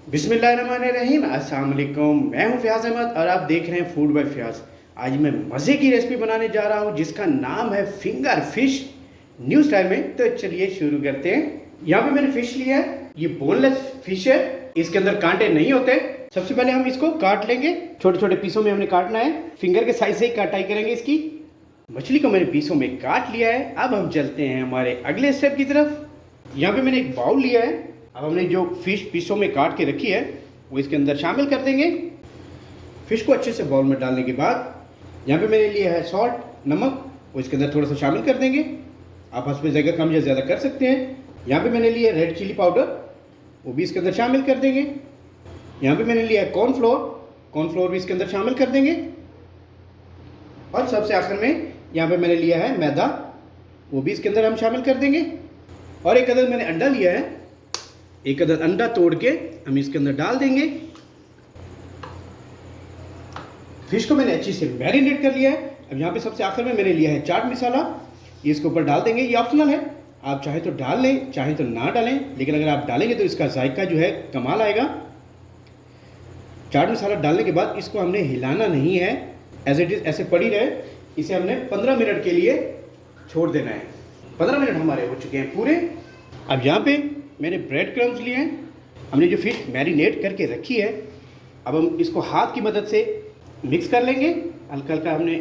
बिस्मिल्लाहिर्रहमानिर्रहीम, अस्सलाम वालेकुम। मैं हूं फ़याज़ अहमद और आप देख रहे हैं फूड बाय फ़याज़। आज मैं मज़े की रेसिपी बनाने जा रहा हूं जिसका नाम है फिंगर फिश न्यू स्टाइल में। तो चलिए शुरू करते हैं। यहाँ पे मैंने फ़िश लिया है, ये बोनलेस फ़िश है, इसके अंदर कांटे नहीं होते। सबसे पहले हम इसको काट लेंगे, छोटे छोटे पीसों में हमने काटना है, फिंगर के साइज से ही कटाई करेंगे इसकी। मछली को मैंने पीसों में काट लिया है। अब हम चलते हैं हमारे अगले स्टेप की तरफ। यहाँ पे मैंने एक बाउल लिया है। अब हमने जो फिश पीसों में काट के रखी है वो इसके अंदर शामिल कर देंगे। फिश को अच्छे से बाउल में डालने के बाद यहाँ पे मैंने लिया है सॉल्ट, नमक, वो इसके अंदर थोड़ा सा शामिल कर देंगे। आप उसमें जगह कम या ज़्यादा कर सकते हैं। यहाँ पे मैंने लिया है रेड चिली पाउडर, वो भी इसके अंदर शामिल कर देंगे। यहाँ पे मैंने लिया है कॉर्नफ्लोर भी इसके अंदर शामिल कर देंगे। और सबसे आखिर में यहाँ पे मैंने लिया है मैदा, वो भी इसके अंदर हम शामिल कर देंगे। और एक अदद मैंने अंडा लिया है, एक अदद अंडा तोड़ के हम इसके अंदर डाल देंगे। फिश को मैंने अच्छी से मैरिनेट कर लिया है। अब यहाँ पे सबसे आखिर में मैंने लिया है चाट मसाला, ये इसके ऊपर डाल देंगे। ये ऑप्शनल है, आप चाहे तो डाल लें, चाहे तो ना डालें, लेकिन अगर आप डालेंगे तो इसका जायका जो है कमाल आएगा। चाट मसाला डालने के बाद इसको हमने हिलाना नहीं है, एज इट इज़ ऐसे पड़ी रहे। इसे हमने 15 मिनट के लिए छोड़ देना है। 15 मिनट हमारे हो चुके हैं पूरे। अब यहाँ पे मैंने ब्रेड क्रम्स लिए हैं। हमने जो फिश मैरिनेट करके रखी है, अब हम इसको हाथ की मदद से मिक्स कर लेंगे। हल्का हल्का हमने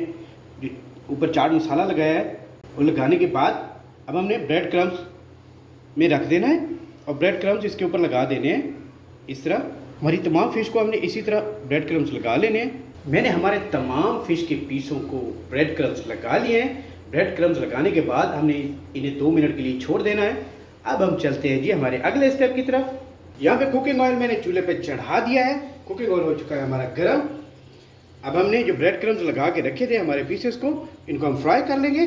जो ऊपर चाट मसाला लगाया है वो लगाने के बाद अब हमने ब्रेड क्रम्स में रख देना है और ब्रेड क्रम्स इसके ऊपर लगा देने हैं। इस तरह हमारी तमाम फ़िश को हमने इसी तरह ब्रेड क्रम्स लगा लेने हैं। मैंने हमारे तमाम फ़िश के पीसों को ब्रेड क्रम्स लगा लिए हैं। ब्रेड क्रम्स लगाने के बाद हमने इन्हें 2 मिनट के लिए छोड़ देना है। अब हम चलते हैं जी हमारे अगले स्टेप की तरफ। यहाँ पे कुकिंग ऑयल मैंने चूल्हे पे चढ़ा दिया है। कुकिंग ऑयल हो चुका है हमारा गर्म। अब हमने जो ब्रेड क्रम्स लगा के रखे थे हमारे पीसेस को, इनको हम फ्राई कर लेंगे।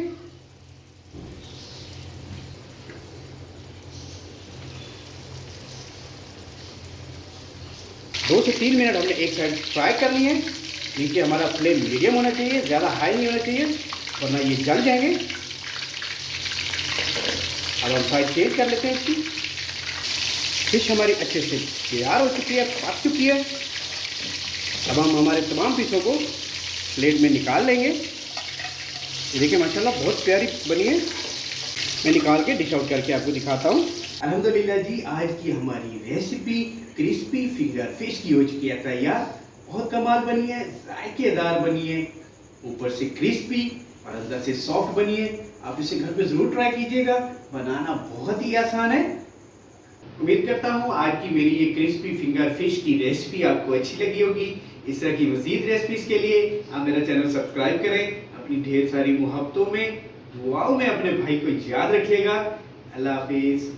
दो से 3 मिनट हमने एक साइड फ्राई करनी है। नीचे हमारा फ्लेम मीडियम होना चाहिए, ज़्यादा हाई नहीं होना चाहिए वरना ये जल जाएंगे। अब हम साइड चेंज कर लेते हैं इसकी। फिश हमारी अच्छे से तैयार हो चुकी है, पक चुकी है। अब हम हमारे तमाम पीसों को प्लेट में निकाल लेंगे। ये देखिए माशाल्लाह बहुत प्यारी बनी है। मैं निकाल के डिश आउट करके आपको दिखाता हूँ। अल्हम्दुलिल्लाह जी, आज की हमारी रेसिपी क्रिस्पी फिंगर फिश की हो चुकी है तैयार। बहुत कमाल बनी है, जायकेदार बनी है, ऊपर से क्रिस्पी और अंदर से सॉफ्ट बनी है। आप इसे घर पे ज़रूर ट्राई कीजिएगा, बनाना बहुत ही आसान है। उम्मीद करता हूँ आज की मेरी ये क्रिस्पी फिंगर फिश की रेसिपी आपको अच्छी लगी होगी। इस तरह की मज़ीद रेसिपीज़ के लिए आप मेरा चैनल सब्सक्राइब करें। अपनी ढेर सारी मोहब्बतों में, दुआओं में अपने भाई को याद रखिएगा। अल्लाह हाफिज़।